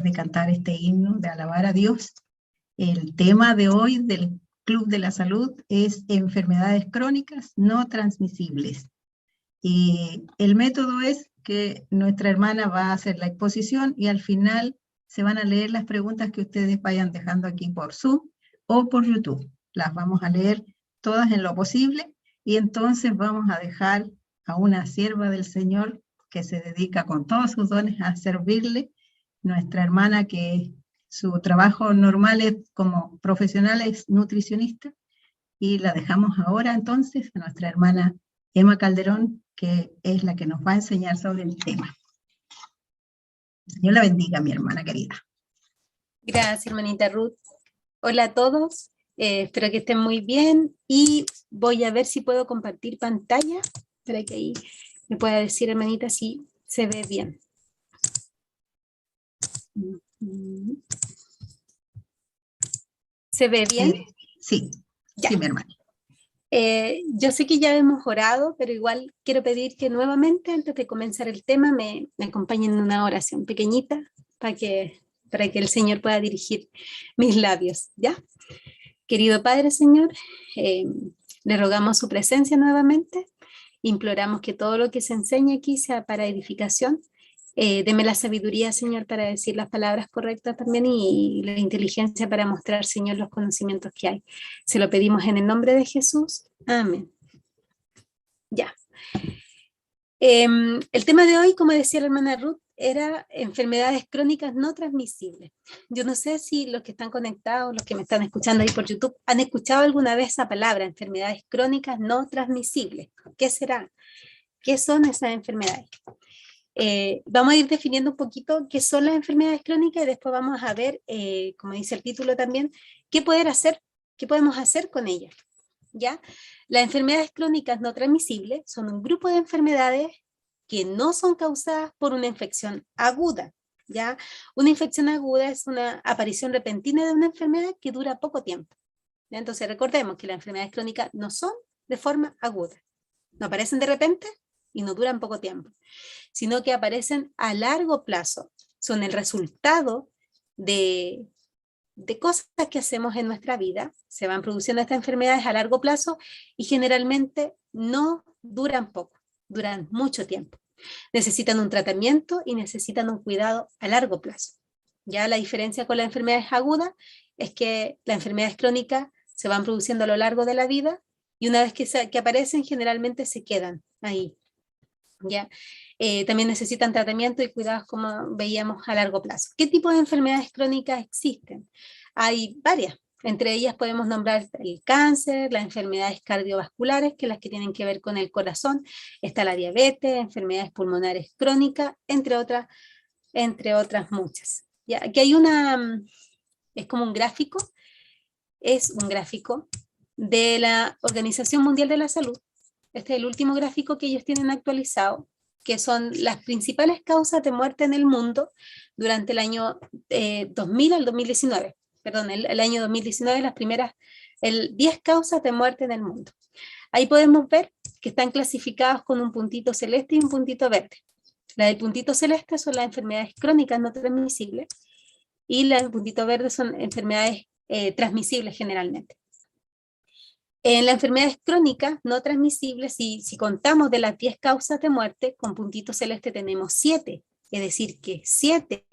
de cantar este himno, de alabar a Dios. El tema de hoy del Club de la Salud es enfermedades crónicas no transmisibles. Y el método es que nuestra hermana va a hacer la exposición y al final se van a leer las preguntas que ustedes vayan dejando aquí por Zoom o por YouTube. Las vamos a leer todas en lo posible y entonces vamos a dejar a una sierva del Señor que se dedica con todos sus dones a servirle, nuestra hermana que su trabajo normal es como profesional, es nutricionista, y la dejamos ahora entonces a nuestra hermana Emma Calderón, que es la que nos va a enseñar sobre el tema. El Señor la bendiga, mi hermana querida. Gracias, hermanita Ruth. Hola a todos, espero que estén muy bien y voy a ver si puedo compartir pantalla para que ahí me pueda decir, hermanita, si se ve bien. ¿Se ve bien? Sí, ya. Sí, mi hermana. Yo sé que ya hemos orado, pero igual quiero pedir que nuevamente, antes de comenzar el tema, me acompañen en una oración pequeñita para que el Señor pueda dirigir mis labios, ¿ya? Querido Padre, Señor, le rogamos su presencia nuevamente, imploramos que todo lo que se enseñe aquí sea para edificación. Deme la sabiduría, Señor, para decir las palabras correctas también y la inteligencia para mostrar, Señor, los conocimientos que hay. Se lo pedimos en el nombre de Jesús. Amén. Ya. El tema de hoy, como decía la hermana Ruth, era enfermedades crónicas no transmisibles. Yo no sé si los que están conectados, los que me están escuchando ahí por YouTube, han escuchado alguna vez esa palabra, enfermedades crónicas no transmisibles. ¿Qué será? ¿Qué son esas enfermedades? Vamos a ir definiendo un poquito qué son las enfermedades crónicas y después vamos a ver, como dice el título también, qué podemos hacer con ellas. ¿Ya? Las enfermedades crónicas no transmisibles son un grupo de enfermedades que no son causadas por una infección aguda. ¿Ya? Una infección aguda es una aparición repentina de una enfermedad que dura poco tiempo. ¿Ya? Entonces recordemos que las enfermedades crónicas no son de forma aguda. No aparecen de repente y no duran poco tiempo, sino que aparecen a largo plazo. Son el resultado de cosas que hacemos en nuestra vida. Se van produciendo estas enfermedades a largo plazo y generalmente no duran poco, duran mucho tiempo. Necesitan un tratamiento y necesitan un cuidado a largo plazo. Ya la diferencia con las enfermedades agudas es que las enfermedades crónicas se van produciendo a lo largo de la vida y una vez que aparecen generalmente se quedan ahí. ¿Ya? También necesitan tratamiento y cuidados como veíamos a largo plazo. ¿Qué tipo de enfermedades crónicas existen? Hay varias, entre ellas podemos nombrar el cáncer, las enfermedades cardiovasculares, que las que tienen que ver con el corazón, está la diabetes, enfermedades pulmonares crónicas, entre otras muchas. ¿Ya? Aquí hay es como un gráfico, es un gráfico de la Organización Mundial de la Salud. Este es el último gráfico que ellos tienen actualizado, que son las principales causas de muerte en el mundo durante el año 2000 al 2019. Perdón, el año 2019, las primeras 10 causas de muerte en el mundo. Ahí podemos ver que están clasificados con un puntito celeste y un puntito verde. Las del puntito celeste son las enfermedades crónicas no transmisibles y las del puntito verde son enfermedades transmisibles generalmente. En las enfermedades crónicas no transmisibles, si contamos de las 10 causas de muerte, con puntito celeste tenemos 7, es decir que 7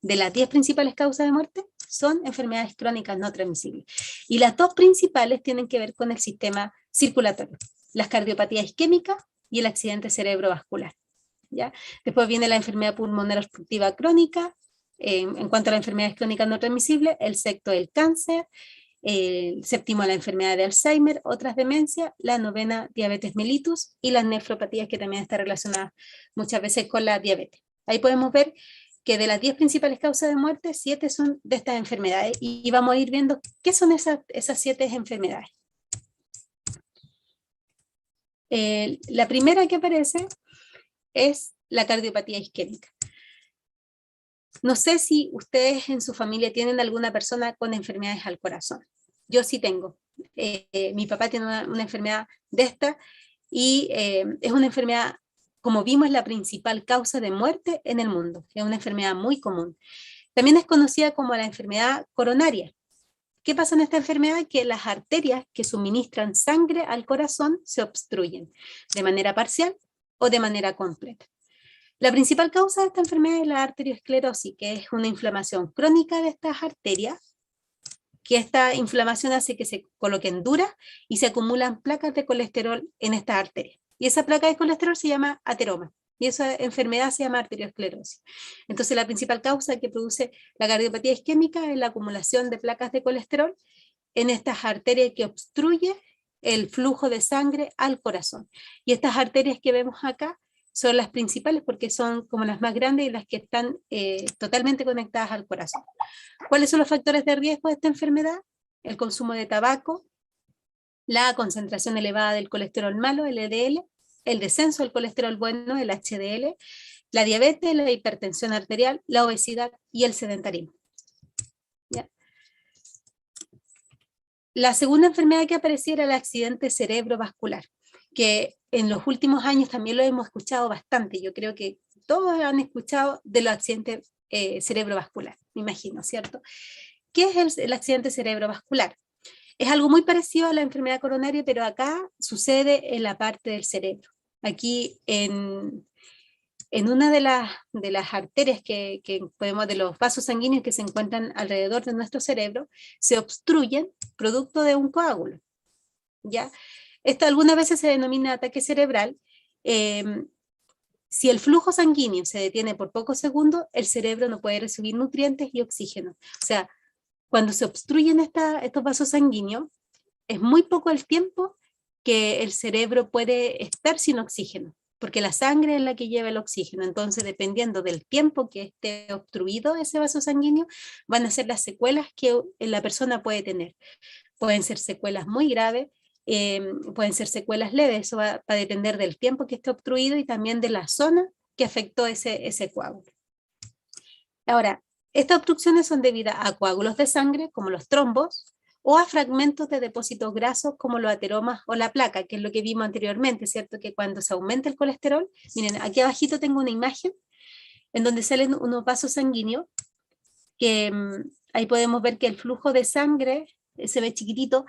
de las 10 principales causas de muerte son enfermedades crónicas no transmisibles. Y las dos principales tienen que ver con el sistema circulatorio, las cardiopatías isquémicas y el accidente cerebrovascular. ¿Ya? Después viene la enfermedad pulmonar obstructiva crónica, en cuanto a las enfermedades crónicas no transmisibles, el sexto el cáncer, el séptimo la enfermedad de Alzheimer, otras demencias, la novena diabetes mellitus y las nefropatías que también están relacionadas muchas veces con la diabetes. Ahí podemos ver que de las 10 principales causas de muerte, 7 son de estas enfermedades y vamos a ir viendo qué son esas 7 enfermedades. La primera que aparece es la cardiopatía isquémica. No sé si ustedes en su familia tienen alguna persona con enfermedades al corazón. Yo sí tengo. Mi papá tiene una enfermedad de esta y es una enfermedad, como vimos, la principal causa de muerte en el mundo. Es una enfermedad muy común. También es conocida como la enfermedad coronaria. ¿Qué pasa en esta enfermedad? Que las arterias que suministran sangre al corazón se obstruyen de manera parcial o de manera completa. La principal causa de esta enfermedad es la arteriosclerosis, que es una inflamación crónica de estas arterias, que esta inflamación hace que se coloquen duras y se acumulan placas de colesterol en estas arterias. Y esa placa de colesterol se llama ateroma, y esa enfermedad se llama arteriosclerosis. Entonces la principal causa que produce la cardiopatía isquémica es la acumulación de placas de colesterol en estas arterias que obstruye el flujo de sangre al corazón. Y estas arterias que vemos acá son las principales porque son como las más grandes y las que están totalmente conectadas al corazón. ¿Cuáles son los factores de riesgo de esta enfermedad? El consumo de tabaco, la concentración elevada del colesterol malo, el LDL, el descenso del colesterol bueno, el HDL, la diabetes, la hipertensión arterial, la obesidad y el sedentarismo. ¿Ya? La segunda enfermedad que aparecía era el accidente cerebrovascular, que en los últimos años también lo hemos escuchado bastante. Yo creo que todos han escuchado de los accidentes cerebrovascular, me imagino, ¿cierto? ¿Qué es el accidente cerebrovascular? Es algo muy parecido a la enfermedad coronaria, pero acá sucede en la parte del cerebro. Aquí en una de las arterias que podemos, de los vasos sanguíneos que se encuentran alrededor de nuestro cerebro, se obstruyen producto de un coágulo, ¿ya? Esto algunas veces se denomina ataque cerebral. Si el flujo sanguíneo se detiene por pocos segundos, el cerebro no puede recibir nutrientes y oxígeno. O sea, cuando se obstruyen estos vasos sanguíneos, es muy poco el tiempo que el cerebro puede estar sin oxígeno, porque la sangre es la que lleva el oxígeno. Entonces, dependiendo del tiempo que esté obstruido ese vaso sanguíneo, van a ser las secuelas que la persona puede tener. Pueden ser secuelas muy graves, pueden ser secuelas leves, eso va a depender del tiempo que esté obstruido y también de la zona que afectó ese coágulo. Ahora, estas obstrucciones son debidas a coágulos de sangre, como los trombos, o a fragmentos de depósitos grasos, como los ateromas o la placa, que es lo que vimos anteriormente, ¿cierto? Que cuando se aumenta el colesterol, miren, aquí abajito tengo una imagen en donde salen unos vasos sanguíneos, que ahí podemos ver que el flujo de sangre se ve chiquitito,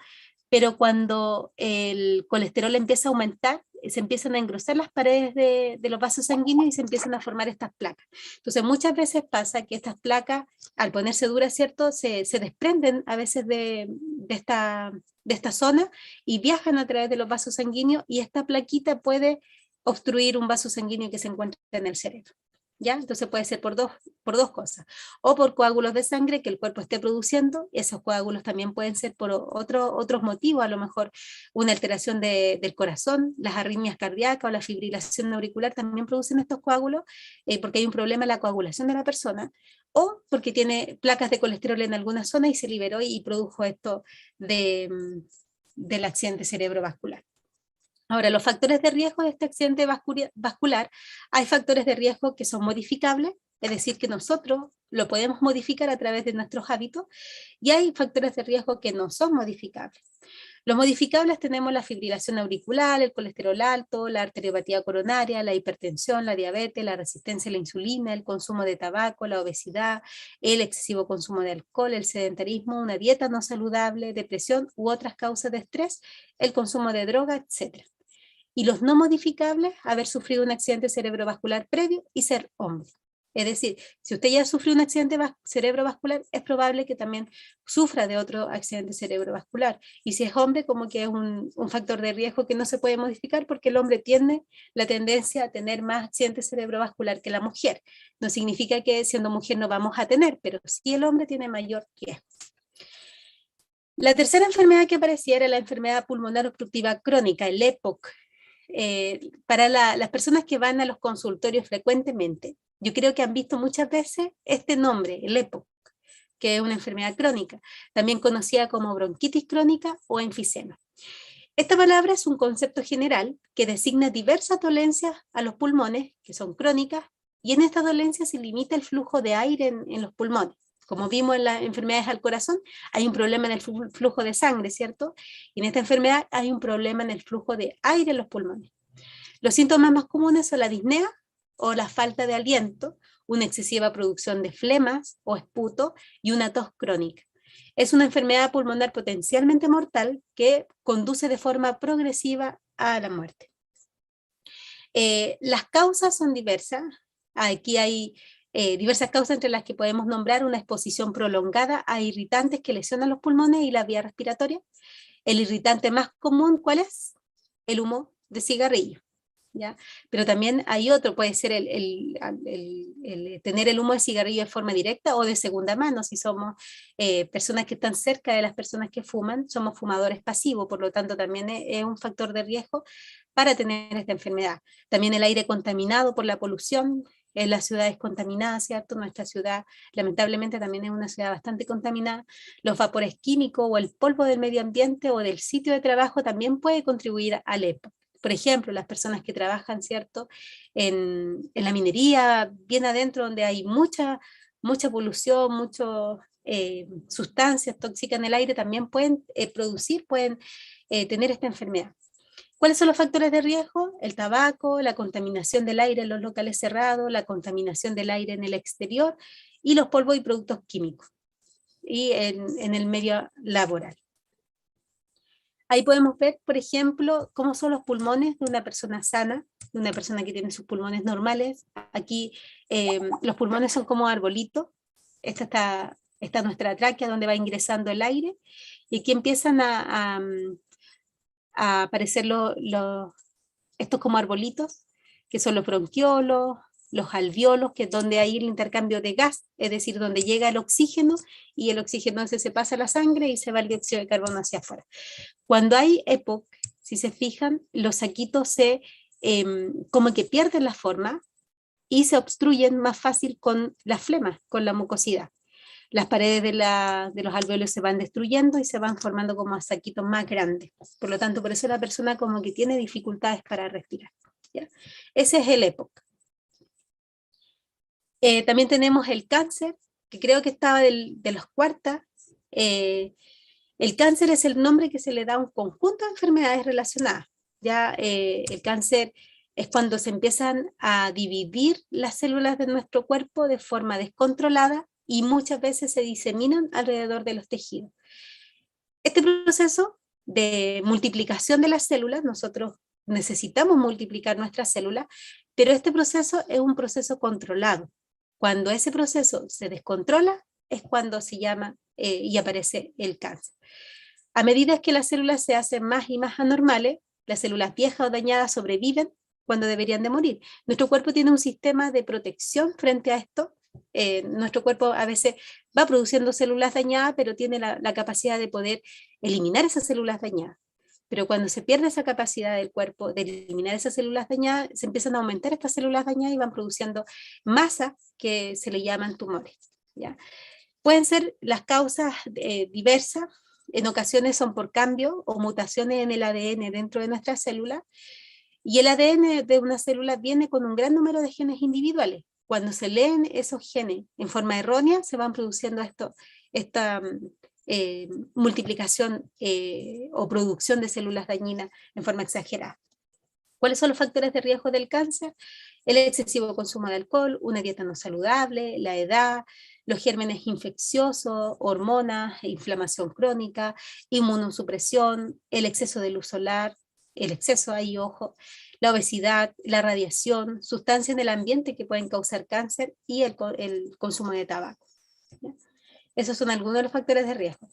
pero cuando el colesterol empieza a aumentar, se empiezan a engrosar las paredes de los vasos sanguíneos y se empiezan a formar estas placas. Entonces muchas veces pasa que estas placas, al ponerse duras, ¿cierto?, se desprenden a veces de esta zona y viajan a través de los vasos sanguíneos, y esta plaquita puede obstruir un vaso sanguíneo que se encuentra en el cerebro. ¿Ya? Entonces puede ser por dos cosas, o por coágulos de sangre que el cuerpo esté produciendo. Esos coágulos también pueden ser por otros motivos, a lo mejor una alteración del corazón, las arritmias cardíacas o la fibrilación auricular también producen estos coágulos, porque hay un problema en la coagulación de la persona, o porque tiene placas de colesterol en alguna zona y se liberó y produjo esto del accidente cerebrovascular. Ahora, los factores de riesgo de este accidente vascular, hay factores de riesgo que son modificables, es decir, que nosotros lo podemos modificar a través de nuestros hábitos, y hay factores de riesgo que no son modificables. Los modificables tenemos la fibrilación auricular, el colesterol alto, la arteriopatía coronaria, la hipertensión, la diabetes, la resistencia a la insulina, el consumo de tabaco, la obesidad, el excesivo consumo de alcohol, el sedentarismo, una dieta no saludable, depresión u otras causas de estrés, el consumo de droga, etc. Y los no modificables, haber sufrido un accidente cerebrovascular previo y ser hombre. Es decir, si usted ya sufrió un accidente cerebrovascular, es probable que también sufra de otro accidente cerebrovascular. Y si es hombre, como que es un factor de riesgo que no se puede modificar, porque el hombre tiene la tendencia a tener más accidente cerebrovascular que la mujer. No significa que siendo mujer no vamos a tener, pero sí el hombre tiene mayor riesgo. La tercera enfermedad que aparecía era la enfermedad pulmonar obstructiva crónica, el EPOC. Para las personas que van a los consultorios frecuentemente, yo creo que han visto muchas veces este nombre, el EPOC, que es una enfermedad crónica, también conocida como bronquitis crónica o enfisema. Esta palabra es un concepto general que designa diversas dolencias a los pulmones, que son crónicas, y en estas dolencias se limita el flujo de aire en los pulmones. Como vimos en las enfermedades al corazón, hay un problema en el flujo de sangre, ¿cierto? Y en esta enfermedad hay un problema en el flujo de aire en los pulmones. Los síntomas más comunes son la disnea o la falta de aliento, una excesiva producción de flemas o esputo y una tos crónica. Es una enfermedad pulmonar potencialmente mortal que conduce de forma progresiva a la muerte. Las causas son diversas. Aquí hay diversas causas entre las que podemos nombrar una exposición prolongada a irritantes que lesionan los pulmones y la vía respiratoria. El irritante más común, ¿cuál es? El humo de cigarrillo, ¿ya? Pero también hay otro, puede ser tener el humo de cigarrillo de forma directa o de segunda mano. Si somos personas que están cerca de las personas que fuman, somos fumadores pasivos, por lo tanto también es un factor de riesgo para tener esta enfermedad. También el aire contaminado por la polución, en las ciudades contaminadas, ¿cierto? Nuestra ciudad lamentablemente también es una ciudad bastante contaminada. Los vapores químicos o el polvo del medio ambiente o del sitio de trabajo también puede contribuir al EPOC. Por ejemplo, las personas que trabajan, ¿cierto?, en la minería, bien adentro, donde hay mucha polución, muchas sustancias tóxicas en el aire, también pueden tener esta enfermedad. ¿Cuáles son los factores de riesgo? El tabaco, la contaminación del aire en los locales cerrados, la contaminación del aire en el exterior y los polvos y productos químicos y en el medio laboral. Ahí podemos ver, por ejemplo, cómo son los pulmones de una persona sana, de una persona que tiene sus pulmones normales. Aquí los pulmones son como arbolitos. Esta está nuestra tráquea donde va ingresando el aire y aquí empiezan a aparecer estos como arbolitos, que son los bronquiolos, los alveolos, que es donde hay el intercambio de gas, es decir, donde llega el oxígeno y el oxígeno entonces se pasa a la sangre y se va el dióxido de carbono hacia afuera. Cuando hay EPOC, si se fijan, los saquitos como que pierden la forma y se obstruyen más fácil con la flema, con la mucosidad. Las paredes de los alveolos se van destruyendo y se van formando como saquitos más grandes. Por lo tanto, por eso la persona como que tiene dificultades para respirar, ¿ya? Ese es el EPOC. También tenemos el cáncer, que creo que estaba de los cuartas. El cáncer es el nombre que se le da a un conjunto de enfermedades relacionadas. Ya el cáncer es cuando se empiezan a dividir las células de nuestro cuerpo de forma descontrolada y muchas veces se diseminan alrededor de los tejidos. Este proceso de multiplicación de las células, nosotros necesitamos multiplicar nuestras células, pero este proceso es un proceso controlado. Cuando ese proceso se descontrola es cuando se llama y aparece el cáncer. A medida que las células se hacen más y más anormales, las células viejas o dañadas sobreviven cuando deberían de morir. Nuestro cuerpo tiene un sistema de protección frente a esto. Nuestro cuerpo a veces va produciendo células dañadas, pero tiene la capacidad de poder eliminar esas células dañadas. Pero cuando se pierde esa capacidad del cuerpo de eliminar esas células dañadas, se empiezan a aumentar estas células dañadas y van produciendo masa que se le llaman tumores, ¿ya? Pueden ser las causas diversas, en ocasiones son por cambio o mutaciones en el ADN dentro de nuestras células, y el ADN de una célula viene con un gran número de genes individuales. Cuando se leen esos genes en forma errónea, se van produciendo esta multiplicación o producción de células dañinas en forma exagerada. ¿Cuáles son los factores de riesgo del cáncer? El excesivo consumo de alcohol, una dieta no saludable, la edad, los gérmenes infecciosos, hormonas, inflamación crónica, inmunosupresión, el exceso de luz solar, el exceso ahí, ojo, la obesidad, la radiación, sustancias en el ambiente que pueden causar cáncer y el consumo de tabaco, ¿ya? Esos son algunos de los factores de riesgo.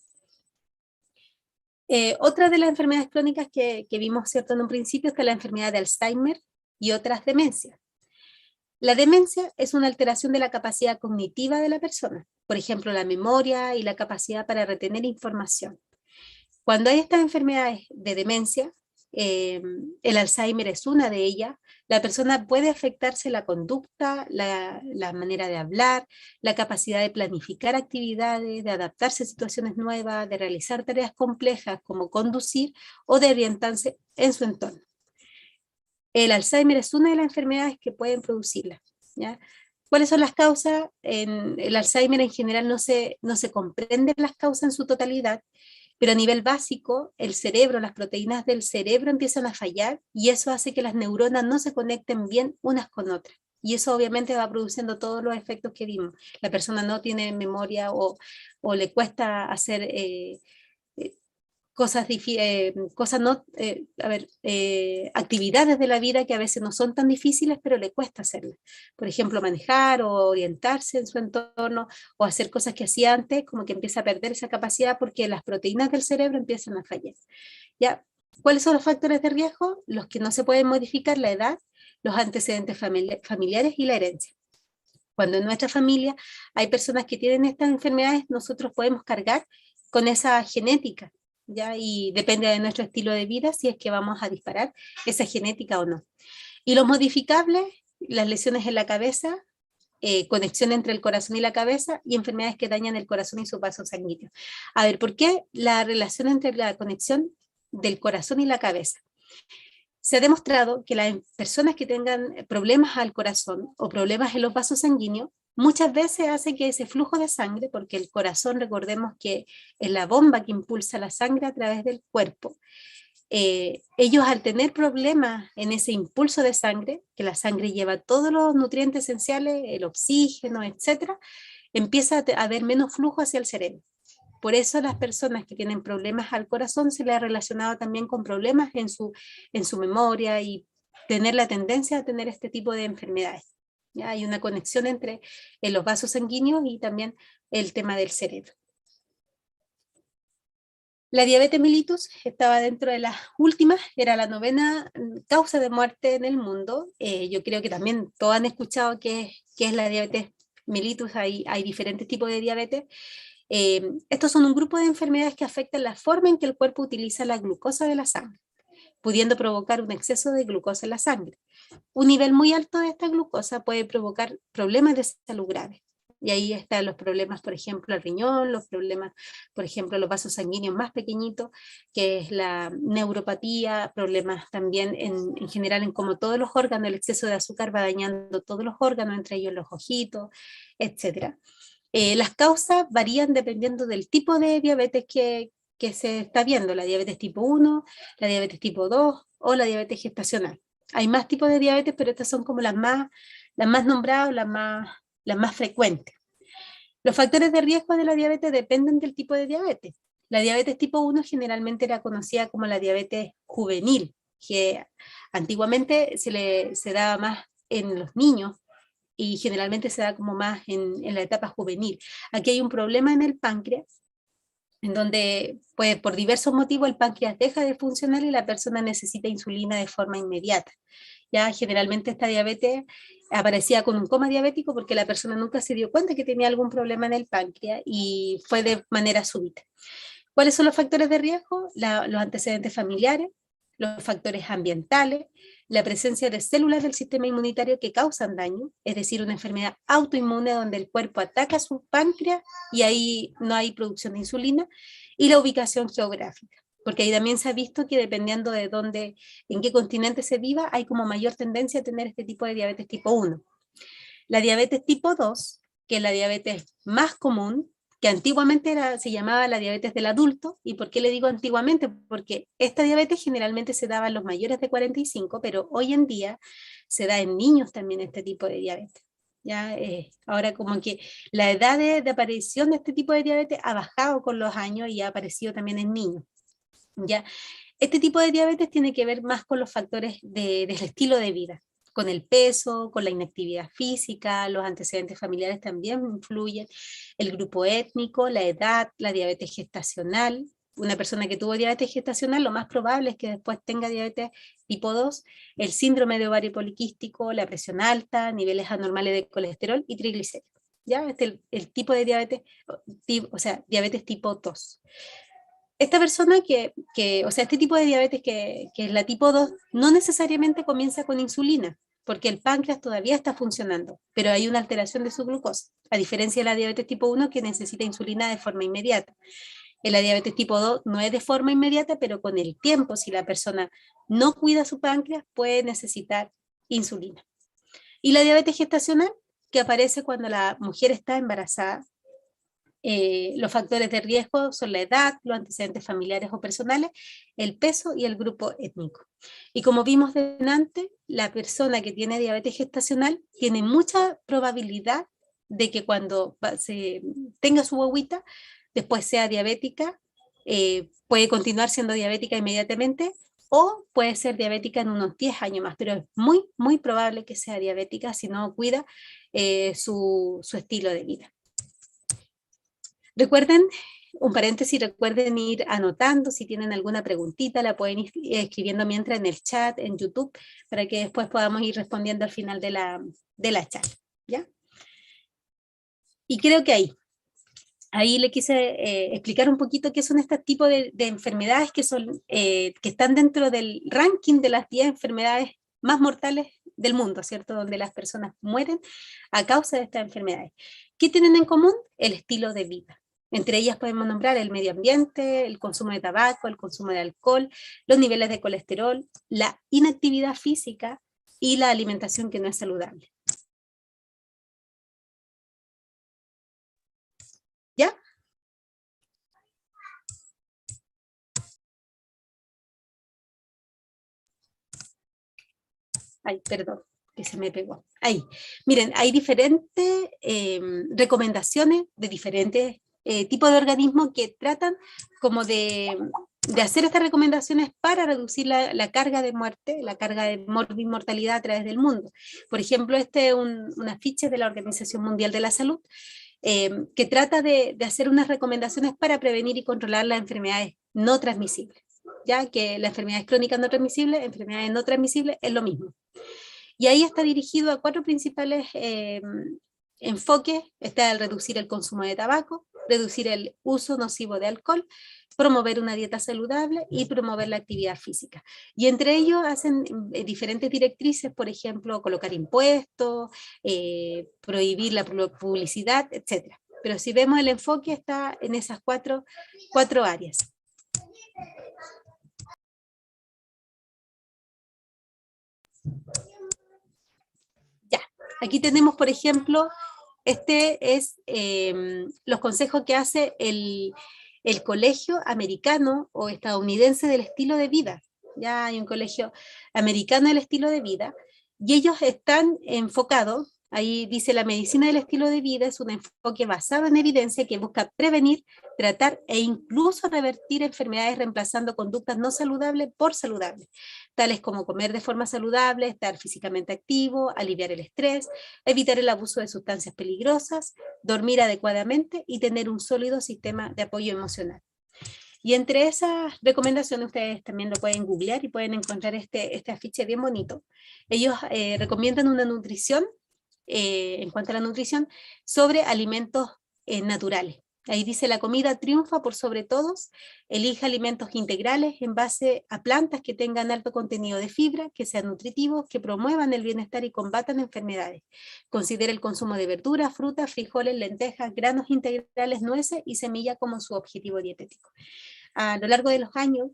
Otra de las enfermedades crónicas que vimos, ¿cierto?, en un principio está la enfermedad de Alzheimer y otras demencias. La demencia es una alteración de la capacidad cognitiva de la persona, por ejemplo, la memoria y la capacidad para retener información. Cuando hay estas enfermedades de demencia, el Alzheimer es una de ellas, la persona puede afectarse la conducta, la manera de hablar, la capacidad de planificar actividades, de adaptarse a situaciones nuevas, de realizar tareas complejas como conducir o de orientarse en su entorno. El Alzheimer es una de las enfermedades que pueden producirla, ¿ya? ¿Cuáles son las causas? En el Alzheimer en general no se comprenden las causas en su totalidad, pero a nivel básico, el cerebro, las proteínas del cerebro empiezan a fallar y eso hace que las neuronas no se conecten bien unas con otras. Y eso obviamente va produciendo todos los efectos que vimos. La persona no tiene memoria o le cuesta hacer cosas no, actividades de la vida que a veces no son tan difíciles, pero le cuesta hacerlas. Por ejemplo, manejar o orientarse en su entorno o hacer cosas que hacía antes, como que empieza a perder esa capacidad porque las proteínas del cerebro empiezan a fallar. ¿Ya? ¿Cuáles son los factores de riesgo? Los que no se pueden modificar: la edad, los antecedentes familiares y la herencia. Cuando en nuestra familia hay personas que tienen estas enfermedades, nosotros podemos cargar con esa genética, ¿ya? Y depende de nuestro estilo de vida si es que vamos a disparar esa genética o no. Y los modificables: las lesiones en la cabeza, conexión entre el corazón y la cabeza, y enfermedades que dañan el corazón y sus vasos sanguíneos. A ver, ¿por qué la relación entre la conexión del corazón y la cabeza? Se ha demostrado que las personas que tengan problemas al corazón o problemas en los vasos sanguíneos muchas veces hace que ese flujo de sangre, porque el corazón, recordemos que es la bomba que impulsa la sangre a través del cuerpo, ellos, al tener problemas en ese impulso de sangre, que la sangre lleva todos los nutrientes esenciales, el oxígeno, etcétera, empieza a haber menos flujo hacia el cerebro. Por eso las personas que tienen problemas al corazón se les ha relacionado también con problemas en su memoria y tener la tendencia a tener este tipo de enfermedades. ¿Ya? Hay una conexión entre los vasos sanguíneos y también el tema del cerebro. La diabetes mellitus estaba dentro de las últimas, era la 9ª causa de muerte en el mundo. Yo creo que también todos han escuchado qué es la diabetes mellitus. Hay diferentes tipos de diabetes. Estos son un grupo de enfermedades que afectan la forma en que el cuerpo utiliza la glucosa de la sangre, pudiendo provocar un exceso de glucosa en la sangre. Un nivel muy alto de esta glucosa puede provocar problemas de salud graves. Y ahí están los problemas, por ejemplo, el riñón, los problemas, por ejemplo, los vasos sanguíneos más pequeñitos, que es la neuropatía, problemas también en general en como todos los órganos, el exceso de azúcar va dañando todos los órganos, entre ellos los ojitos, etc. Las causas varían dependiendo del tipo de diabetes que se está viendo: la diabetes tipo 1, la diabetes tipo 2 o la diabetes gestacional. Hay más tipos de diabetes, pero estas son como las más nombradas, las más frecuentes. Los factores de riesgo de la diabetes dependen del tipo de diabetes. La diabetes tipo 1 generalmente era conocida como la diabetes juvenil, que antiguamente se daba más en los niños y generalmente se da como más en la etapa juvenil. Aquí hay un problema en el páncreas, en donde pues, por diversos motivos el páncreas deja de funcionar y la persona necesita insulina de forma inmediata. Ya generalmente esta diabetes aparecía con un coma diabético porque la persona nunca se dio cuenta que tenía algún problema en el páncreas y fue de manera súbita. ¿Cuáles son los factores de riesgo? Los antecedentes familiares, los factores ambientales, la presencia de células del sistema inmunitario que causan daño, es decir, una enfermedad autoinmune donde el cuerpo ataca su páncreas y ahí no hay producción de insulina, y la ubicación geográfica, porque ahí también se ha visto que dependiendo de dónde, en qué continente se viva, hay como mayor tendencia a tener este tipo de diabetes tipo 1. La diabetes tipo 2, que es la diabetes más común, que antiguamente se llamaba la diabetes del adulto. ¿Y por qué le digo antiguamente? Porque esta diabetes generalmente se daba en los mayores de 45, pero hoy en día se da en niños también este tipo de diabetes. ¿Ya? Ahora como que la edad de aparición de este tipo de diabetes ha bajado con los años y ha aparecido también en niños. ¿Ya? Este tipo de diabetes tiene que ver más con los factores del estilo de vida, con el peso, con la inactividad física, los antecedentes familiares también influyen, el grupo étnico, la edad, la diabetes gestacional. Una persona que tuvo diabetes gestacional, lo más probable es que después tenga diabetes tipo 2, el síndrome de ovario poliquístico, la presión alta, niveles anormales de colesterol y triglicéridos. ¿Ya? Este es el tipo de diabetes, o sea, diabetes tipo 2. Esta persona o sea, este tipo de diabetes que es la tipo 2, no necesariamente comienza con insulina, porque el páncreas todavía está funcionando, pero hay una alteración de su glucosa, a diferencia de la diabetes tipo 1 que necesita insulina de forma inmediata. En la diabetes tipo 2 no es de forma inmediata, pero con el tiempo, si la persona no cuida su páncreas, puede necesitar insulina. Y la diabetes gestacional, que aparece cuando la mujer está embarazada. Los factores de riesgo son la edad, los antecedentes familiares o personales, el peso y el grupo étnico. Y como vimos delante, la persona que tiene diabetes gestacional tiene mucha probabilidad de que cuando tenga su guagüita, después sea diabética, puede continuar siendo diabética inmediatamente, o puede ser diabética en unos 10 años más, pero es muy, muy probable que sea diabética si no cuida su estilo de vida. Recuerden, un paréntesis, recuerden ir anotando, si tienen alguna preguntita la pueden ir escribiendo mientras en el chat, en YouTube, para que después podamos ir respondiendo al final de la charla, ¿ya? Y creo que ahí le quise explicar un poquito qué son estos tipos de enfermedades que están dentro del ranking de las 10 enfermedades más mortales del mundo, ¿cierto? Donde las personas mueren a causa de estas enfermedades. ¿Qué tienen en común? El estilo de vida. Entre ellas podemos nombrar el medio ambiente, el consumo de tabaco, el consumo de alcohol, los niveles de colesterol, la inactividad física y la alimentación que no es saludable. ¿Ya? Ay, perdón, que se me pegó. Ahí. Miren, hay diferentes recomendaciones de diferentes tipos de organismos que tratan como de hacer estas recomendaciones para reducir la carga de muerte, la carga de mortalidad a través del mundo. Por ejemplo, este es un afiche de la Organización Mundial de la Salud, que trata de hacer unas recomendaciones para prevenir y controlar las enfermedades no transmisibles, ya que las enfermedades crónicas no transmisibles, enfermedades no transmisibles, es lo mismo. Y ahí está dirigido a 4 principales enfoques. Está el reducir el consumo de tabaco, reducir el uso nocivo de alcohol, promover una dieta saludable y promover la actividad física. Y entre ellos hacen diferentes directrices, por ejemplo, colocar impuestos, prohibir la publicidad, etc. Pero si vemos el enfoque está en esas cuatro áreas. Aquí tenemos, por ejemplo, este es los consejos que hace el Colegio Americano o Estadounidense del Estilo de Vida. Ya hay un colegio americano del estilo de vida, y ellos están enfocados, ahí dice la medicina del estilo de vida es un enfoque basado en evidencia que busca prevenir, tratar e incluso revertir enfermedades reemplazando conductas no saludables por saludables, tales como comer de forma saludable, estar físicamente activo, aliviar el estrés, evitar el abuso de sustancias peligrosas, dormir adecuadamente y tener un sólido sistema de apoyo emocional. Y entre esas recomendaciones ustedes también lo pueden googlear y pueden encontrar este afiche bien bonito. Ellos recomiendan una nutrición, en cuanto a la nutrición, sobre alimentos naturales. Ahí dice: la comida triunfa por sobre todos, elija alimentos integrales en base a plantas que tengan alto contenido de fibra, que sean nutritivos, que promuevan el bienestar y combatan enfermedades. Considera el consumo de verduras, frutas, frijoles, lentejas, granos integrales, nueces y semillas como su objetivo dietético. A lo largo de los años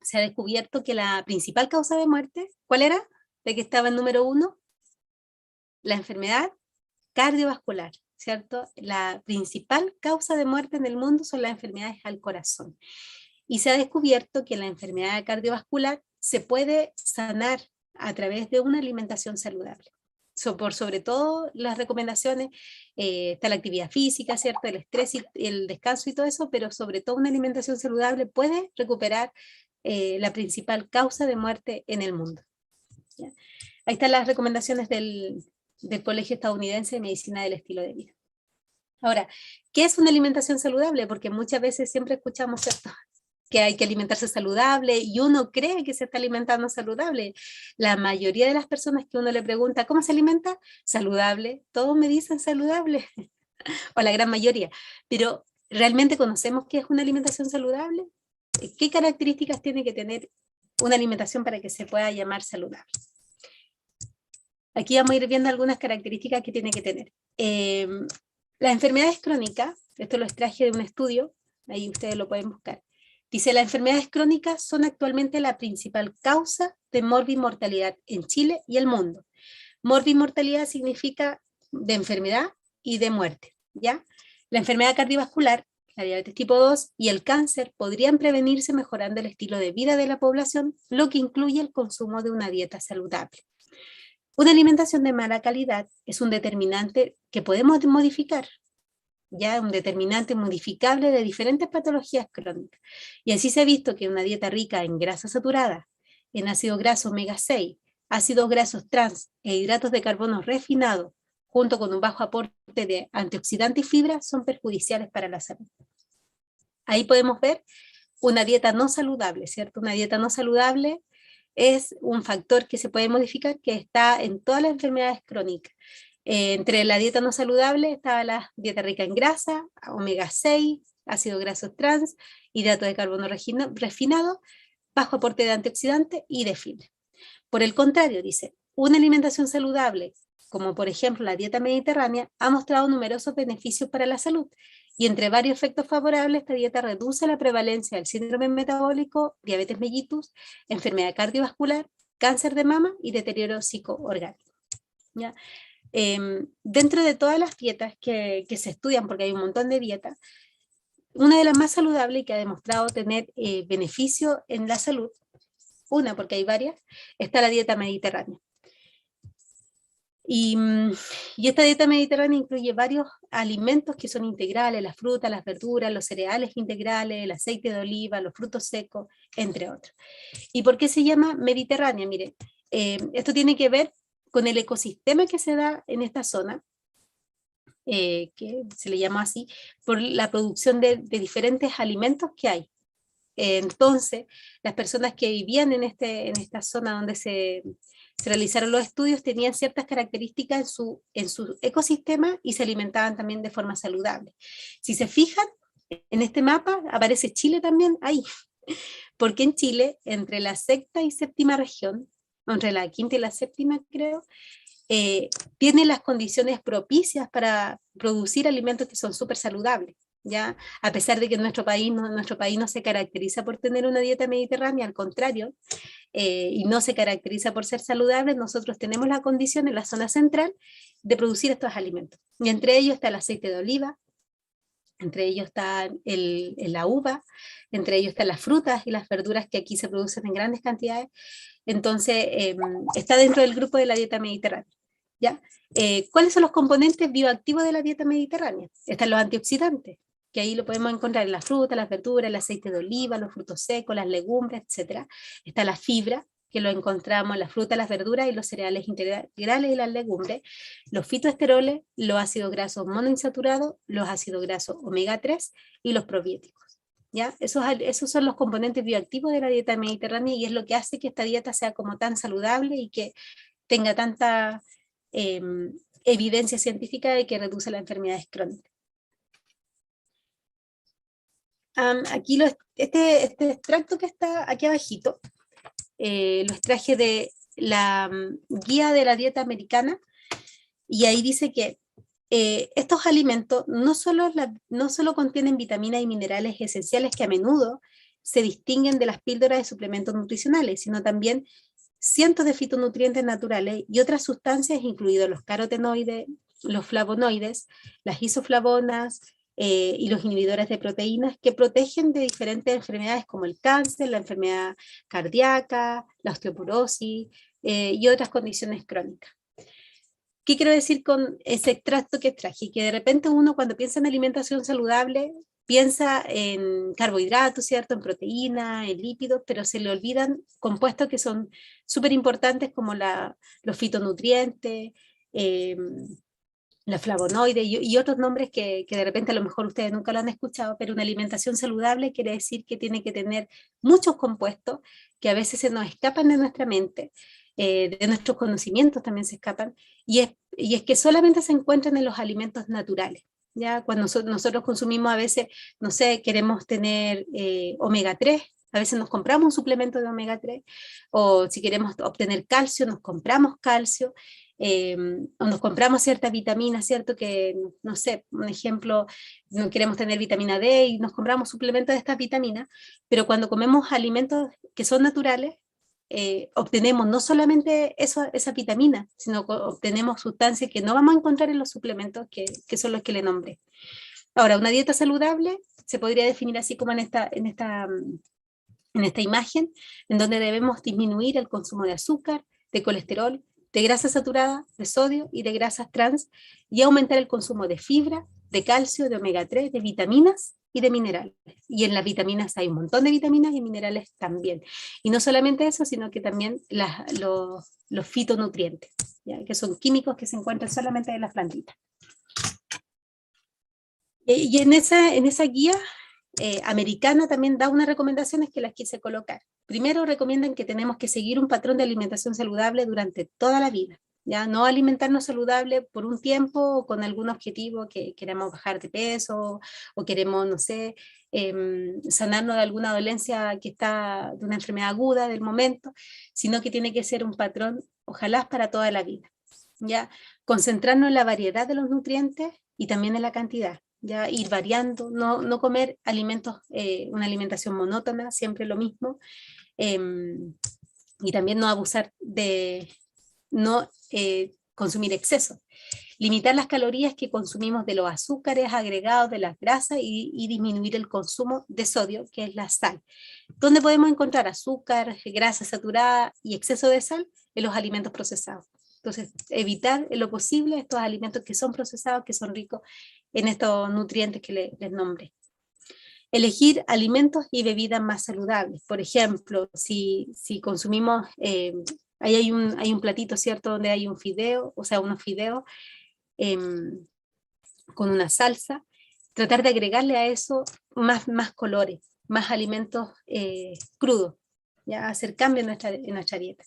se ha descubierto que la principal causa de muerte, ¿cuál era? La que estaba en número 1, la enfermedad cardiovascular, ¿cierto? La principal causa de muerte en el mundo son las enfermedades al corazón. Y se ha descubierto que la enfermedad cardiovascular se puede sanar a través de una alimentación saludable. Por sobre todo las recomendaciones, está la actividad física, ¿cierto? El estrés y el descanso y todo eso, pero sobre todo una alimentación saludable puede recuperar la principal causa de muerte en el mundo. ¿Ya? Ahí están las recomendaciones del Colegio Estadounidense de Medicina del Estilo de Vida. Ahora, ¿qué es una alimentación saludable? Porque muchas veces siempre escuchamos, ¿cierto?, que hay que alimentarse saludable y uno cree que se está alimentando saludable. La mayoría de las personas que uno le pregunta ¿cómo se alimenta? Saludable. Todos me dicen saludable, o la gran mayoría. Pero ¿realmente conocemos qué es una alimentación saludable? ¿Qué características tiene que tener una alimentación para que se pueda llamar saludable? Aquí vamos a ir viendo algunas características que tiene que tener. Las enfermedades crónicas, esto lo extraje de un estudio, ahí ustedes lo pueden buscar. Dice: las enfermedades crónicas son actualmente la principal causa de morbimortalidad en Chile y el mundo. Morbimortalidad significa de enfermedad y de muerte, ¿ya? La enfermedad cardiovascular la diabetes tipo 2 y el cáncer podrían prevenirse mejorando el estilo de vida de la población, lo que incluye el consumo de una dieta saludable. Una alimentación de mala calidad es un determinante que podemos modificar, ya un determinante modificable de diferentes patologías crónicas. Y así se ha visto que una dieta rica en grasa saturada, en ácido graso omega 6, ácidos grasos trans e hidratos de carbono refinados, junto con un bajo aporte de antioxidantes y fibra, son perjudiciales para la salud. Ahí podemos ver una dieta no saludable, ¿cierto? Una dieta no saludable es un factor que se puede modificar, que está en todas las enfermedades crónicas. Entre la dieta no saludable está la dieta rica en grasa, omega 6, ácidos grasos trans, hidrato de carbono refinado, bajo aporte de antioxidantes y de fibra. Por el contrario, dice, una alimentación saludable, como por ejemplo la dieta mediterránea, ha mostrado numerosos beneficios para la salud, y entre varios efectos favorables, esta dieta reduce la prevalencia del síndrome metabólico, diabetes mellitus, enfermedad cardiovascular, cáncer de mama y deterioro psicoorgánico. ¿Ya? Dentro de todas las dietas que se estudian, porque hay un montón de dietas, una de las más saludables y que ha demostrado tener beneficio en la salud, una porque hay varias, está la dieta mediterránea. Y esta dieta mediterránea incluye varios alimentos que son integrales, las frutas, las verduras, los cereales integrales, el aceite de oliva, los frutos secos, entre otros. ¿Y por qué se llama mediterránea? Mire, esto tiene que ver con el ecosistema que se da en esta zona, que se le llama así, por la producción de diferentes alimentos que hay. Entonces, las personas que vivían en esta zona donde se realizaron los estudios tenían ciertas características en su ecosistema y se alimentaban también de forma saludable. Si se fijan, en este mapa aparece Chile también ahí, porque en Chile, entre la sexta y séptima región, entre la quinta y la séptima creo, tiene las condiciones propicias para producir alimentos que son súper saludables. ¿Ya? A pesar de que nuestro país no se caracteriza por tener una dieta mediterránea, al contrario, y no se caracteriza por ser saludable, nosotros tenemos la condición en la zona central de producir estos alimentos. Y entre ellos está el aceite de oliva, entre ellos está la uva, entre ellos están las frutas y las verduras que aquí se producen en grandes cantidades. Entonces, está dentro del grupo de la dieta mediterránea. ¿Ya? ¿Cuáles son los componentes bioactivos de la dieta mediterránea? Están los antioxidantes, que ahí lo podemos encontrar en las frutas, las verduras, el aceite de oliva, los frutos secos, las legumbres, etc. Está la fibra, que lo encontramos en las frutas, las verduras y los cereales integrales y las legumbres, los fitoesteroles, los ácidos grasos monoinsaturados, los ácidos grasos omega 3 y los probióticos. ¿Ya? Esos son los componentes bioactivos de la dieta mediterránea y es lo que hace que esta dieta sea como tan saludable y que tenga tanta evidencia científica de que reduce las enfermedades crónicas. Aquí este extracto que está aquí abajito, lo extraje de la guía de la dieta americana, y ahí dice que estos alimentos no solo contienen vitaminas y minerales esenciales que a menudo se distinguen de las píldoras de suplementos nutricionales, sino también cientos de fitonutrientes naturales y otras sustancias, incluidos los carotenoides, los flavonoides, las isoflavonas, y los inhibidores de proteínas que protegen de diferentes enfermedades como el cáncer, la enfermedad cardíaca, la osteoporosis y otras condiciones crónicas. ¿Qué quiero decir con ese extracto que traje? Que de repente uno cuando piensa en alimentación saludable piensa en carbohidratos, ¿cierto? En proteínas, en lípidos, pero se le olvidan compuestos que son súper importantes como los fitonutrientes, la flavonoide y otros nombres que de repente a lo mejor ustedes nunca lo han escuchado, pero una alimentación saludable quiere decir que tiene que tener muchos compuestos que a veces se nos escapan de nuestra mente, de nuestros conocimientos también se escapan, y es que solamente se encuentran en los alimentos naturales. ¿Ya? Cuando nosotros consumimos a veces, no sé, queremos tener omega 3, a veces nos compramos un suplemento de omega 3, o si queremos obtener calcio, nos compramos calcio, o nos compramos ciertas vitaminas, ¿cierto? Que, no sé, un ejemplo, no queremos tener vitamina D y nos compramos suplementos de estas vitaminas, pero cuando comemos alimentos que son naturales, obtenemos no solamente esa vitamina, sino que obtenemos sustancias que no vamos a encontrar en los suplementos que son los que le nombré. Ahora, una dieta saludable se podría definir así como en esta imagen, en donde debemos disminuir el consumo de azúcar, de colesterol, de grasa saturada, de sodio y de grasas trans, y aumentar el consumo de fibra, de calcio, de omega 3, de vitaminas y de minerales. Y en las vitaminas hay un montón de vitaminas y minerales también. Y no solamente eso, sino que también los fitonutrientes, ¿ya? Que son químicos que se encuentran solamente en las plantitas. Y en esa guía americana también da unas recomendaciones que las quise colocar. Primero recomiendan que tenemos que seguir un patrón de alimentación saludable durante toda la vida, ¿ya? No alimentarnos saludable por un tiempo o con algún objetivo que queremos bajar de peso o queremos, no sé, sanarnos de alguna dolencia que está, de una enfermedad aguda del momento, sino que tiene que ser un patrón, ojalá para toda la vida, ¿ya? Concentrarnos en la variedad de los nutrientes y también en la cantidad. Ya ir variando, no comer alimentos, una alimentación monótona, siempre lo mismo, y también no abusar de no consumir exceso. Limitar las calorías que consumimos de los azúcares agregados, de las grasas y disminuir el consumo de sodio, que es la sal. ¿Dónde podemos encontrar azúcar, grasa saturada y exceso de sal? En los alimentos procesados. Entonces, evitar en lo posible estos alimentos que son procesados, que son ricos en estos nutrientes que les nombré. Elegir alimentos y bebidas más saludables. Por ejemplo, si consumimos, ahí hay un platito, ¿cierto?, donde hay un fideo, o sea, unos fideos con una salsa, tratar de agregarle a eso más colores, más alimentos crudos, ya hacer cambio en nuestra dieta.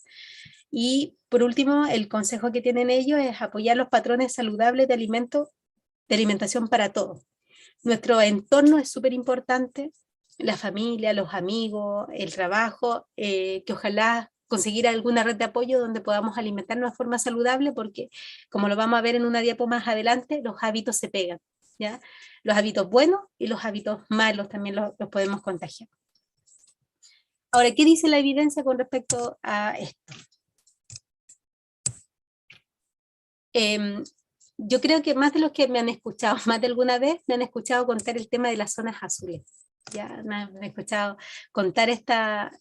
Y por último, el consejo que tienen ellos es apoyar los patrones saludables de alimentación para todos. Nuestro entorno es súper importante, la familia, los amigos, el trabajo, que ojalá conseguir alguna red de apoyo donde podamos alimentarnos de forma saludable, porque como lo vamos a ver en una diapo más adelante, los hábitos se pegan, ¿ya? Los hábitos buenos y los hábitos malos también los podemos contagiar. Ahora, ¿qué dice la evidencia con respecto a esto? Yo creo que más de los que me han escuchado, más de alguna vez, me han escuchado contar el tema de las zonas azules. Ya me han escuchado contar esta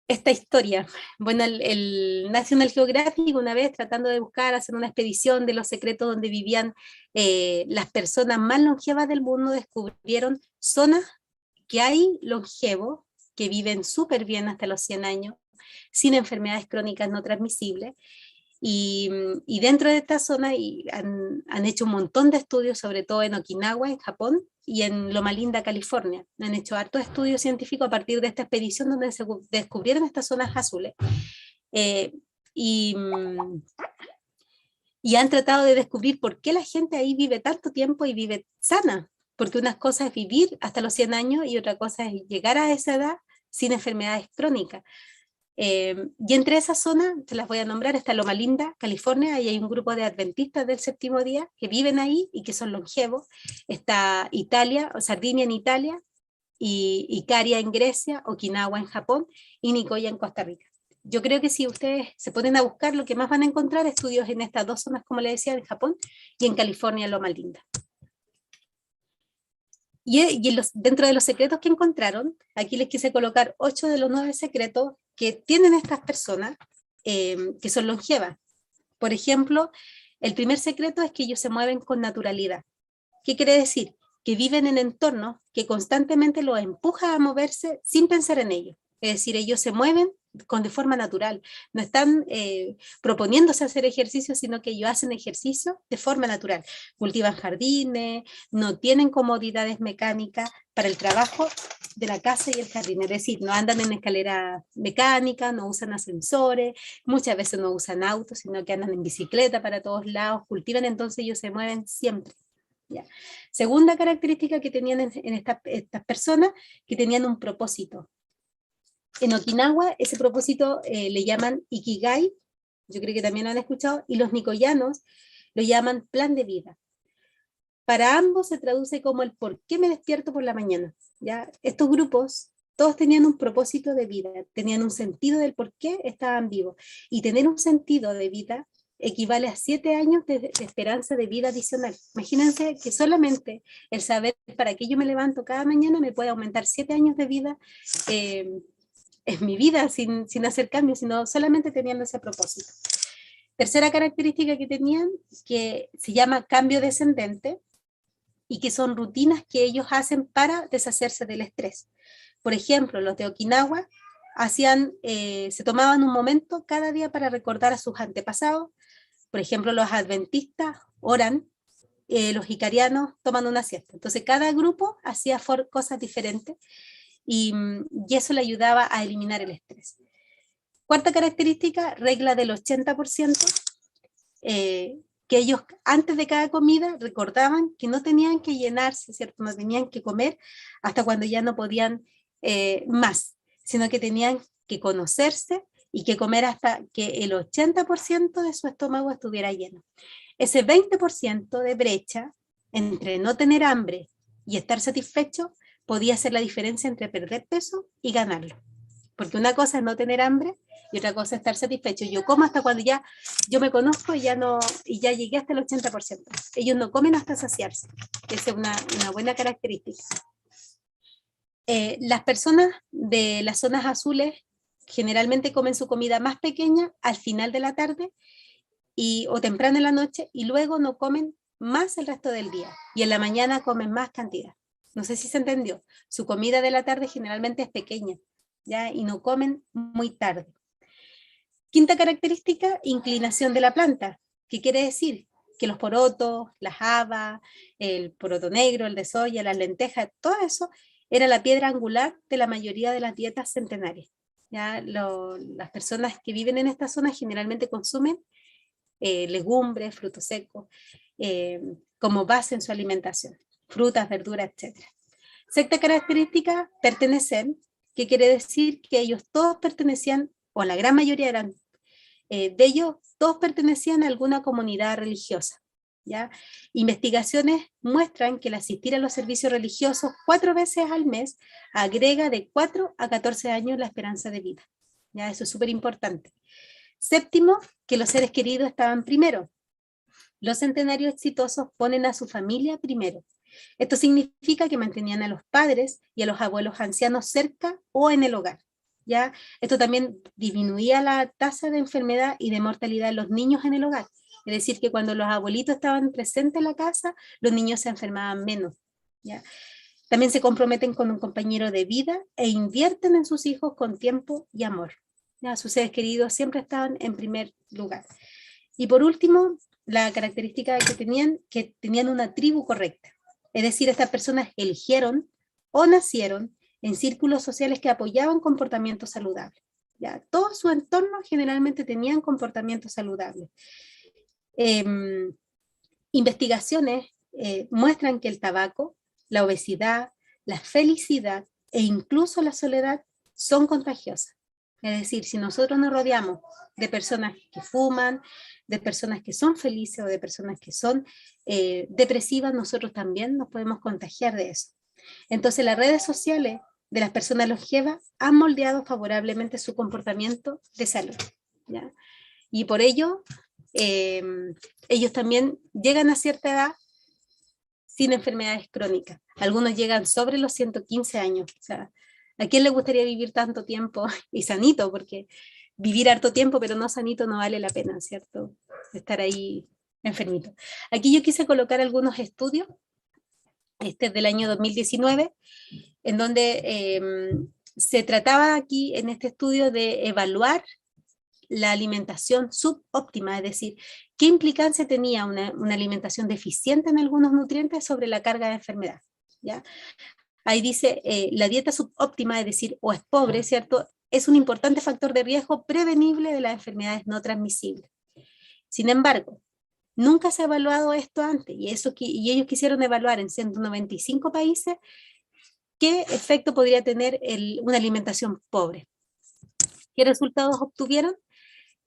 historia. Bueno, el National Geographic una vez tratando de buscar, hacer una expedición de los secretos donde vivían las personas más longevas del mundo, descubrieron zonas que hay longevos, que viven súper bien hasta los 100 años, sin enfermedades crónicas no transmisibles, y dentro de esta zona han hecho un montón de estudios, sobre todo en Okinawa, en Japón, y en Loma Linda, California. Han hecho hartos estudios científicos a partir de esta expedición donde se descubrieron estas zonas azules. Y han tratado de descubrir por qué la gente ahí vive tanto tiempo y vive sana. Porque una cosa es vivir hasta los 100 años y otra cosa es llegar a esa edad sin enfermedades crónicas. Y entre esas zonas, te las voy a nombrar, está Loma Linda, California, y hay un grupo de adventistas del séptimo día que viven ahí y que son longevos. Está Italia, o Sardinia en Italia, y Ikaria en Grecia, Okinawa en Japón, y Nicoya en Costa Rica. Yo creo que si ustedes se ponen a buscar, lo que más van a encontrar estudios en estas dos zonas, como les decía, en Japón y en California, Loma Linda. Y dentro de los secretos que encontraron, aquí les quise colocar 8 de los 9 secretos que tienen estas personas que son longevas. Por ejemplo, el primer secreto es que ellos se mueven con naturalidad. ¿Qué quiere decir? Que viven en entornos que constantemente los empuja a moverse sin pensar en ello. Es decir, ellos se mueven de forma natural, no están proponiéndose hacer ejercicio, sino que ellos hacen ejercicio de forma natural. Cultivan jardines, no tienen comodidades mecánicas para el trabajo de la casa y el jardín, es decir, no andan en escalera mecánica, no usan ascensores, muchas veces no usan autos, sino que andan en bicicleta para todos lados, cultivan, entonces ellos se mueven siempre. ¿Ya? Segunda característica que tenían en estas personas, que tenían un propósito. En Okinawa ese propósito le llaman Ikigai, yo creo que también lo han escuchado, y los nicoyanos lo llaman plan de vida. Para ambos se traduce como el por qué me despierto por la mañana. ¿Ya? Estos grupos, todos tenían un propósito de vida, tenían un sentido del por qué estaban vivos. Y tener un sentido de vida equivale a 7 años de esperanza de vida adicional. Imagínense que solamente el saber para qué yo me levanto cada mañana me puede aumentar 7 años de vida en mi vida sin hacer cambios, sino solamente teniendo ese propósito. Tercera característica que tenían, que se llama cambio descendente, y que son rutinas que ellos hacen para deshacerse del estrés. Por ejemplo, los de Okinawa se tomaban un momento cada día para recordar a sus antepasados. Por ejemplo, los adventistas oran, los icarianos toman una siesta. Entonces cada grupo hacía cosas diferentes y eso le ayudaba a eliminar el estrés. Cuarta característica, regla del 80%, que ellos antes de cada comida recordaban que no tenían que llenarse, ¿cierto? No tenían que comer hasta cuando ya no podían más, sino que tenían que conocerse y que comer hasta que el 80% de su estómago estuviera lleno. Ese 20% de brecha entre no tener hambre y estar satisfecho podía ser la diferencia entre perder peso y ganarlo. Porque una cosa es no tener hambre y otra cosa es estar satisfecho. Yo como hasta cuando ya yo me conozco y ya llegué hasta el 80%. Ellos no comen hasta saciarse. Esa es una buena característica. Las personas de las zonas azules generalmente comen su comida más pequeña al final de la tarde o temprano en la noche, y luego no comen más el resto del día. Y en la mañana comen más cantidad. No sé si se entendió. Su comida de la tarde generalmente es pequeña, ¿ya? Y no comen muy tarde. Quinta característica, inclinación de la planta. ¿Qué quiere decir? Que los porotos, las habas, el poroto negro, el de soya, las lentejas, todo eso era la piedra angular de la mayoría de las dietas centenarias. ¿Ya? Las personas que viven en esta zona generalmente consumen legumbres, frutos secos, como base en su alimentación, frutas, verduras, etc. Sexta característica, pertenecer, que quiere decir que ellos todos pertenecían, o la gran mayoría de ellos, todos pertenecían a alguna comunidad religiosa. ¿Ya? Investigaciones muestran que el asistir a los servicios religiosos 4 veces al mes agrega de 4 a 14 años la esperanza de vida. ¿Ya? Eso es súper importante. Séptimo, que los seres queridos estaban primero. Los centenarios exitosos ponen a su familia primero. Esto significa que mantenían a los padres y a los abuelos ancianos cerca o en el hogar. ¿Ya? Esto también disminuía la tasa de enfermedad y de mortalidad de los niños en el hogar. Es decir, que cuando los abuelitos estaban presentes en la casa, los niños se enfermaban menos. ¿Ya? También se comprometen con un compañero de vida e invierten en sus hijos con tiempo y amor. ¿Ya? Sus seres queridos siempre estaban en primer lugar. Y por último, la característica que tenían una tribu correcta. Es decir, estas personas eligieron o nacieron en círculos sociales que apoyaban comportamientos saludables. ¿Ya? Todo su entorno generalmente tenían comportamientos saludables. Investigaciones muestran que el tabaco, la obesidad, la felicidad e incluso la soledad son contagiosas. Es decir, si nosotros nos rodeamos de personas que fuman, de personas que son felices o de personas que son depresivas, nosotros también nos podemos contagiar de eso. Entonces las redes sociales de las personas longevas han moldeado favorablemente su comportamiento de salud. ¿Ya? Y por ello, ellos también llegan a cierta edad sin enfermedades crónicas. Algunos llegan sobre los 115 años. O sea, ¿a quién le gustaría vivir tanto tiempo y sanito? Porque vivir harto tiempo pero no sanito no vale la pena, ¿cierto? Estar ahí enfermito. Aquí yo quise colocar algunos estudios, este es del año 2019, en donde se trataba aquí en este estudio de evaluar la alimentación subóptima, es decir, qué implicancia tenía una alimentación deficiente en algunos nutrientes sobre la carga de enfermedad. ¿Ya? Ahí dice, la dieta subóptima, es decir, o es pobre, ¿cierto? Es un importante factor de riesgo prevenible de las enfermedades no transmisibles. Sin embargo, nunca se ha evaluado esto antes, y ellos quisieron evaluar en 195 países qué efecto podría tener una alimentación pobre. ¿Qué resultados obtuvieron?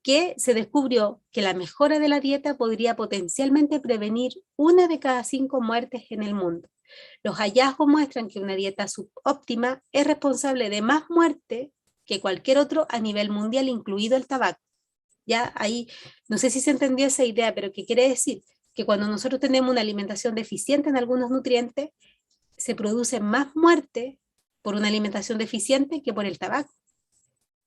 Que se descubrió que la mejora de la dieta podría potencialmente prevenir 1 de cada 5 muertes en el mundo. Los hallazgos muestran que una dieta subóptima es responsable de más muerte que cualquier otro a nivel mundial, incluido el tabaco. Ya ahí, no sé si se entendió esa idea, pero ¿qué quiere decir? Que cuando nosotros tenemos una alimentación deficiente en algunos nutrientes, se produce más muerte por una alimentación deficiente que por el tabaco.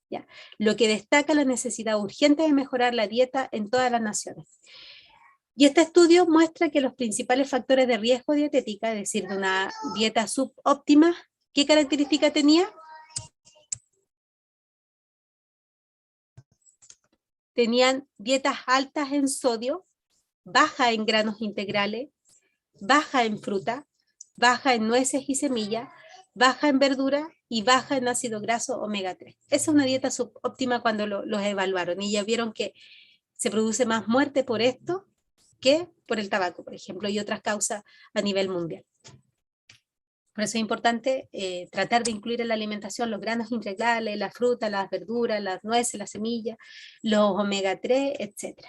¿Ya? Lo que destaca la necesidad urgente de mejorar la dieta en todas las naciones. Y este estudio muestra que los principales factores de riesgo dietética, es decir, de una dieta subóptima, ¿qué característica tenía? Tenían dietas altas en sodio, baja en granos integrales, baja en fruta, baja en nueces y semillas, baja en verdura y baja en ácido graso omega 3. Esa es una dieta subóptima cuando los evaluaron y ya vieron que se produce más muerte por esto que por el tabaco, por ejemplo, y otras causas a nivel mundial. Por eso es importante tratar de incluir en la alimentación los granos integrales, la fruta, las verduras, las nueces, las semillas, los omega 3, etc.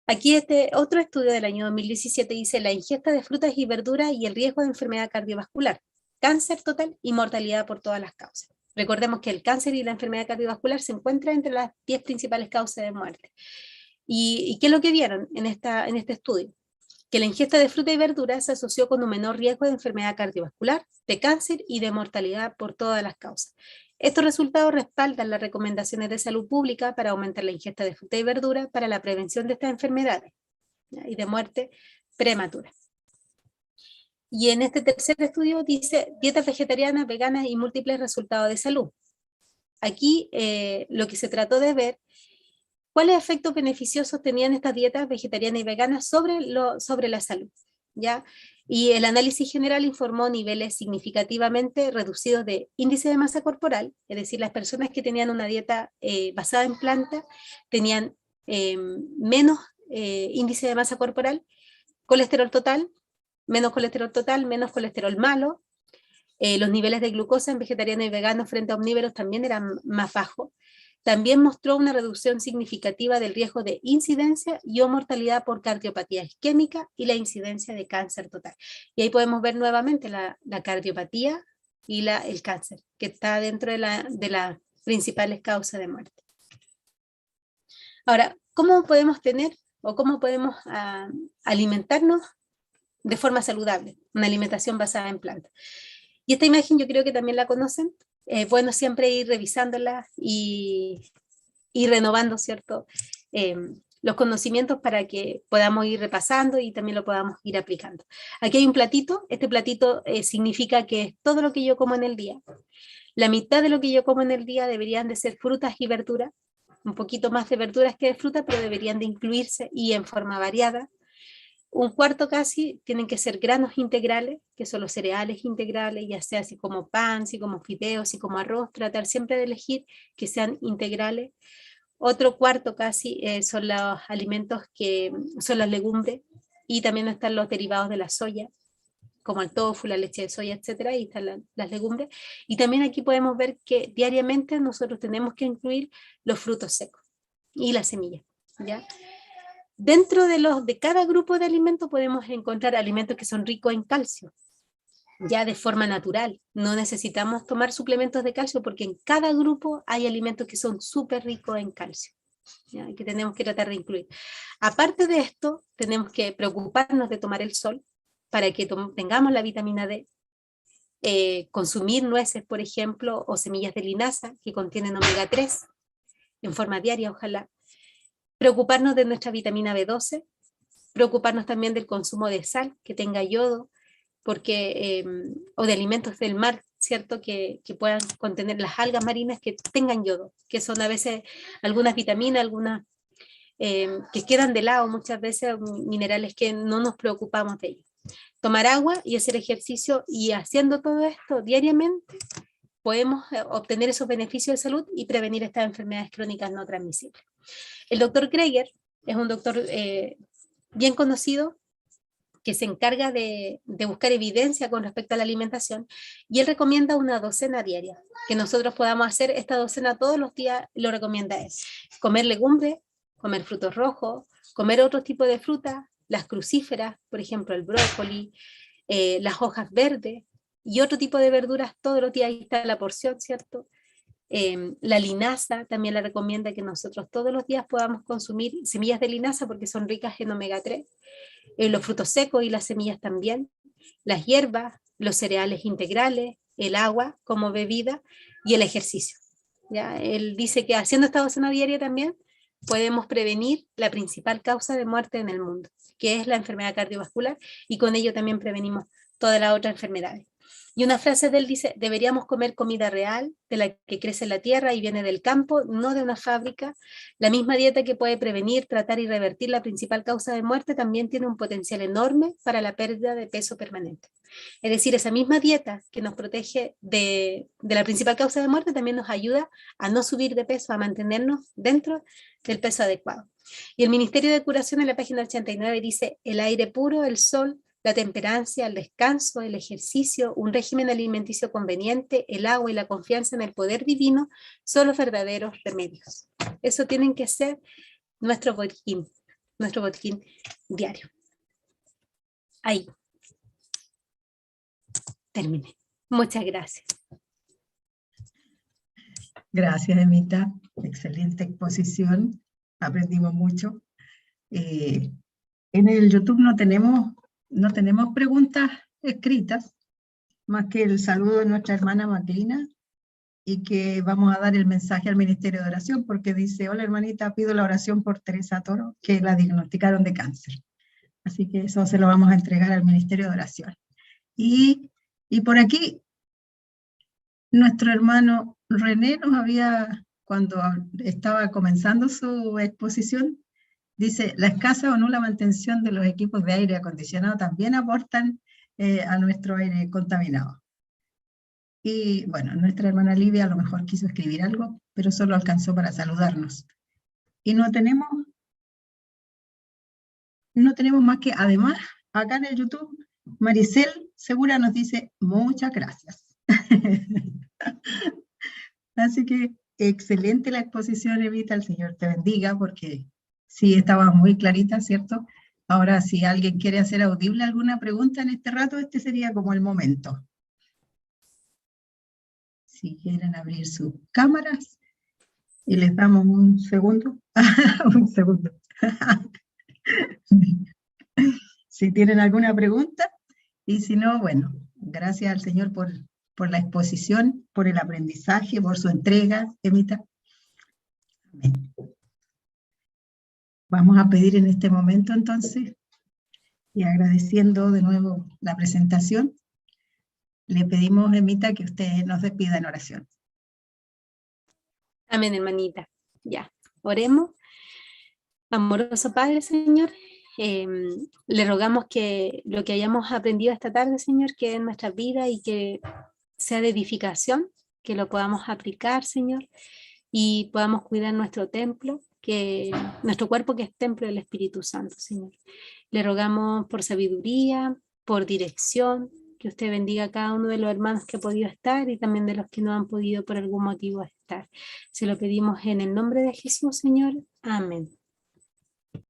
Aquí este otro estudio del año 2017 dice la ingesta de frutas y verduras y el riesgo de enfermedad cardiovascular, cáncer total y mortalidad por todas las causas. Recordemos que el cáncer y la enfermedad cardiovascular se encuentran entre las 10 principales causas de muerte. ¿Y qué es lo que vieron en este estudio? Que la ingesta de fruta y verdura se asoció con un menor riesgo de enfermedad cardiovascular, de cáncer y de mortalidad por todas las causas. Estos resultados respaldan las recomendaciones de salud pública para aumentar la ingesta de fruta y verdura para la prevención de estas enfermedades, ¿ya? Y de muerte prematura. Y en este tercer estudio dice dietas vegetarianas, veganas y múltiples resultados de salud. Aquí lo que se trató de ver ¿cuáles efectos beneficiosos tenían estas dietas vegetarianas y veganas sobre la salud? ¿Ya? Y el análisis general informó niveles significativamente reducidos de índice de masa corporal, es decir, las personas que tenían una dieta basada en plantas tenían menos índice de masa corporal, colesterol total, menos colesterol malo, los niveles de glucosa en vegetarianos y veganos frente a omnívoros también eran más bajos. También mostró una reducción significativa del riesgo de incidencia y o mortalidad por cardiopatía isquémica y la incidencia de cáncer total. Y ahí podemos ver nuevamente la cardiopatía y el cáncer, que está dentro de las principales causas de muerte. Ahora, ¿cómo podemos tener o cómo podemos alimentarnos de forma saludable? Una alimentación basada en plantas. Y esta imagen yo creo que también la conocen. Bueno, siempre ir revisándola y renovando, ¿cierto? Los conocimientos para que podamos ir repasando y también lo podamos ir aplicando. Aquí hay un platito, este platito significa que es todo lo que yo como en el día. La mitad de lo que yo como en el día deberían de ser frutas y verduras, un poquito más de verduras que de frutas, pero deberían de incluirse y en forma variada. Un cuarto casi tienen que ser granos integrales, que son los cereales integrales, ya sea así como pan, así como fideos, así como arroz, tratar siempre de elegir que sean integrales. Otro cuarto casi son los alimentos que son las legumbres, y también están los derivados de la soya, como el tofu, la leche de soya, etcétera, y están las legumbres. Y también aquí podemos ver que diariamente nosotros tenemos que incluir los frutos secos y las semillas, ¿ya? Dentro de cada grupo de alimentos podemos encontrar alimentos que son ricos en calcio, ya de forma natural. No necesitamos tomar suplementos de calcio porque en cada grupo hay alimentos que son súper ricos en calcio, ¿ya? Y que tenemos que tratar de incluir. Aparte de esto, tenemos que preocuparnos de tomar el sol para que tengamos la vitamina D, consumir nueces, por ejemplo, o semillas de linaza que contienen omega 3 en forma diaria, ojalá. Preocuparnos de nuestra vitamina B12, preocuparnos también del consumo de sal, que tenga yodo, porque, o de alimentos del mar, ¿cierto? Que puedan contener las algas marinas que tengan yodo, que son a veces algunas vitaminas, algunas que quedan de lado muchas veces, minerales que no nos preocupamos de ellos. Tomar agua y hacer ejercicio, y haciendo todo esto diariamente podemos obtener esos beneficios de salud y prevenir estas enfermedades crónicas no transmisibles. El doctor Greger es un doctor bien conocido que se encarga de buscar evidencia con respecto a la alimentación, y él recomienda una docena diaria, que nosotros podamos hacer esta docena todos los días. Lo recomienda él: comer legumbres, comer frutos rojos, comer otro tipo de frutas, las crucíferas, por ejemplo el brócoli, las hojas verdes y otro tipo de verduras todos los días. Ahí está la porción, ¿cierto? La linaza también la recomienda que nosotros todos los días podamos consumir semillas de linaza porque son ricas en omega 3, los frutos secos y las semillas también, las hierbas, los cereales integrales, el agua como bebida y el ejercicio. ¿Ya? Él dice que haciendo esta docena diaria también podemos prevenir la principal causa de muerte en el mundo, que es la enfermedad cardiovascular, y con ello también prevenimos todas las otras enfermedades. Y una frase de él dice: deberíamos comer comida real, de la que crece en la tierra y viene del campo, no de una fábrica. La misma dieta que puede prevenir, tratar y revertir la principal causa de muerte también tiene un potencial enorme para la pérdida de peso permanente. Es decir, esa misma dieta que nos protege de la principal causa de muerte también nos ayuda a no subir de peso, a mantenernos dentro del peso adecuado. Y el Ministerio de Curación en la página 89 dice: el aire puro, el sol, la temperancia, el descanso, el ejercicio, un régimen alimenticio conveniente, el agua y la confianza en el poder divino son los verdaderos remedios. Eso tienen que ser nuestro botiquín diario. Ahí. Terminé. Muchas gracias. Gracias, Emita. Excelente exposición. Aprendimos mucho. En el YouTube no tenemos preguntas escritas, más que el saludo de nuestra hermana Maclina, y que vamos a dar el mensaje al Ministerio de Oración, porque dice: hola hermanita, pido la oración por Teresa Toro, que la diagnosticaron de cáncer. Así que eso se lo vamos a entregar al Ministerio de Oración. Y por aquí, nuestro hermano René nos había, cuando estaba comenzando su exposición, dice: la escasa o nula mantención de los equipos de aire acondicionado también aportan a nuestro aire contaminado. Y bueno, nuestra hermana Livia a lo mejor quiso escribir algo, pero solo alcanzó para saludarnos. Y no tenemos más que, además, acá en el YouTube, Maricel Segura nos dice: muchas gracias. Así que excelente la exposición, Evita, el Señor te bendiga, porque sí, estaba muy clarita, ¿cierto? Ahora, si alguien quiere hacer audible alguna pregunta en este rato, este sería como el momento. Si quieren abrir sus cámaras, y les damos un segundo. Un segundo. Si tienen alguna pregunta, y si no, bueno, gracias al Señor por la exposición, por el aprendizaje, por su entrega, Emita. Amén. Vamos a pedir en este momento entonces, y agradeciendo de nuevo la presentación, le pedimos, Emita, que usted nos despida en oración. Amén, hermanita. Ya, oremos. Amoroso Padre, Señor, le rogamos que lo que hayamos aprendido esta tarde, Señor, quede en nuestra vida y que sea de edificación, que lo podamos aplicar, Señor, y podamos cuidar nuestro templo, nuestro cuerpo que es templo del Espíritu Santo, Señor. Le rogamos por sabiduría, por dirección, que usted bendiga a cada uno de los hermanos que ha podido estar y también de los que no han podido por algún motivo estar. Se lo pedimos en el nombre de Jesús, Señor. Amén.